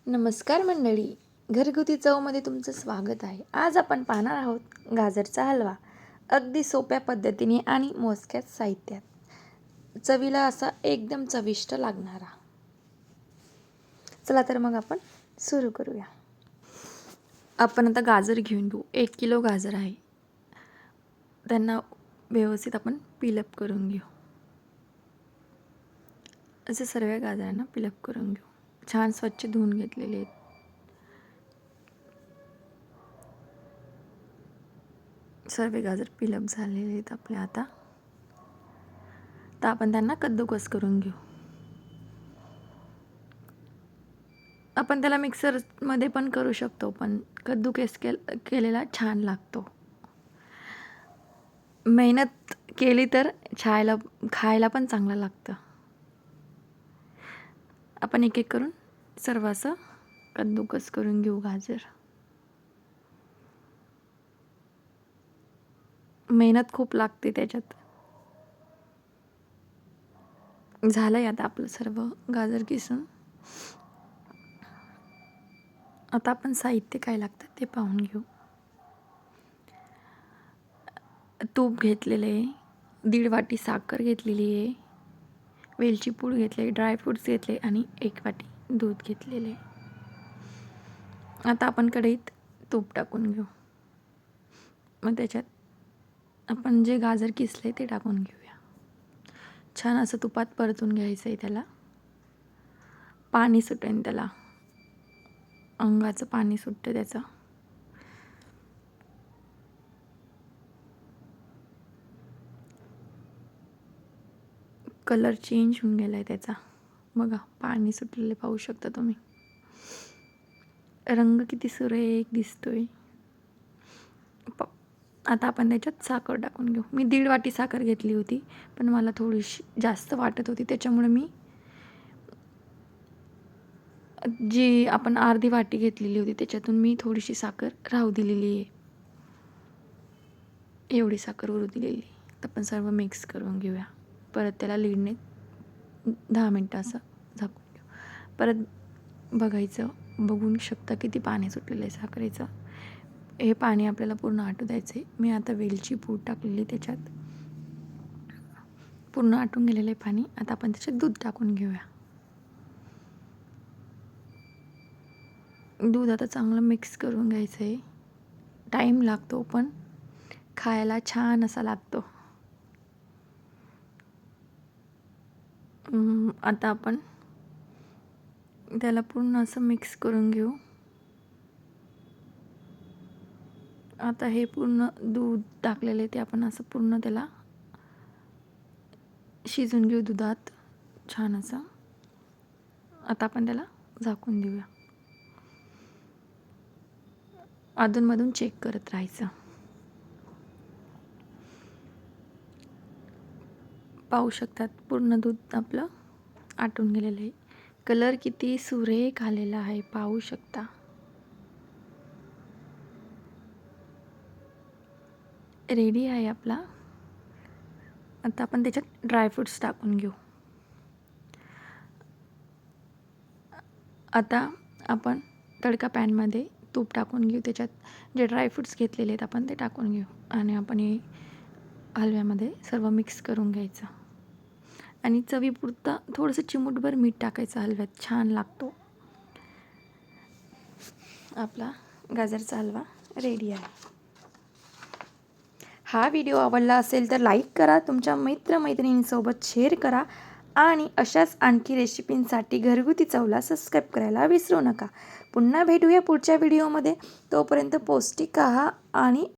नमस्कार मंडळी, घरगुती चवमध्ये तुमचं स्वागत आहे. आज आपण पाहणार आहोत गाजरचा हलवा. अगदी सोप्या पद्धतीने आणि मोजक्याच साहित्यात, चवीला असा एकदम चविष्ट लागणारा. चला तर मग आपण सुरू करूया. आपण आता गाजर घेऊन घेऊ. 1 किलो गाजर आहे. त्यांना व्यवस्थित आपण पिलअप करून घेऊ. असे सर्व गाजरांना पिलअप करून घेऊ. छान स्वच्छ धुवून घेतलेले आहेत. सर्व गाजर पिलअप झालेले आहेत आपले. आता आपण त्यांना कद्दूकस करून घेऊ. आपण त्याला मिक्सरमध्ये पण करू शकतो, पण कद्दूकस केलेला छान लागतो. मेहनत केली तर खायला पण चांगलं लागतं. आपण एक एक करून सर्व असं कद्दूकस करून घेऊ गाजर. मेहनत खूप लागते त्याच्यात. झालंय आता आपलं सर्व गाजर किसून. आता आपण साहित्य काय लागतं ते पाहून घेऊ. तूप घेतलेलं आहे, 1.5 वाटी साखर घेतलेली आहे, वेलची पूड घेतली, ड्रायफ्रूट्स घेतले आणि 1 वाटी दूध घेतलेले. आता आपण कढईत तूप टाकून घेऊ. मग त्याच्यात आपण जे गाजर किसले ते टाकून घेऊया. छान असं तुपात परतून घ्यायचं आहे त्याला. पाणी सुटेल त्याला, अंगाचं पाणी सुटतं त्याचं. कलर चेंज होऊन गेला आहे त्याचा. बघा, पाणी सुटलेले पाहू शकता तुम्ही. रंग किती सुरेख दिसतोय. आता आपण त्याच्यात साखर टाकून घेऊ. मी 1.5 वाटी साखर घेतली होती, पण मला थोडीशी जास्त वाटत होती, त्याच्यामुळे मी जी आपण अर्धी वाटी घेतलेली होती त्याच्यातून मी थोडीशी साखर राहू दिलेली आहे. एवढी साखर उरू दिलेली. तर आपण सर्व मिक्स करून घेऊया. परत त्याला लीडने 10 मिनटं असं झाकून घेऊ. परत बघायचं, बघू शकता किती पाणी सुटलेलं आहे साखरेचं. हे पाणी आपल्याला पूर्ण आटू द्यायचं आहे. मी आता वेलची पूड टाकलेली त्याच्यात. पूर्ण आटून गेलेलं आहे पाणी. आता आपण त्याच्यात दूध टाकून घेऊया. दूध आता चांगलं मिक्स करून घ्यायचं आहे. टाईम लागतो, पण खायला छान असा लागतो. आता आपण त्याला पूर्ण असं मिक्स करून घेऊ. आता हे पूर्ण दूध टाकलेले ते आपण असं पूर्ण त्याला शिजून घेऊ दुधात छान असं. आता आपण त्याला झाकून देऊया. अधूनमधून चेक करत राहायचं. पाहू शकतात पूर्ण दूध आपलं आटून गेलेलं आहे. कलर किती सुरेख आलेला आहे पाहू शकता. रेडी आहे आपला. आता आपण त्याच्यात ड्रायफ्रूट्स टाकून घेऊ. आता आपण तडका पॅनमध्ये तूप टाकून घेऊ. त्याच्यात जे ड्रायफ्रूट्स घेतलेले आहेत आपण ते टाकून घेऊ आणि आपण हे हलव्यामध्ये सर्व मिक्स करून घ्यायचं. आणि चवीपुरतं थोडंसं चिमूटभर मीठ टाकायचं हलव्यात, छान लागतो. आपला गाजरचा हलवा रेडी आहे. हा व्हिडिओ आवडला असेल तर लाईक करा, तुमच्या मित्रमैत्रिणींसोबत शेअर करा आणि अशाच आणखी रेसिपींसाठी घरगुती चवला सबस्क्राईब करायला विसरू नका. पुन्हा भेटूया पुढच्या व्हिडिओमध्ये. तोपर्यंत पौष्टिक आहार आणि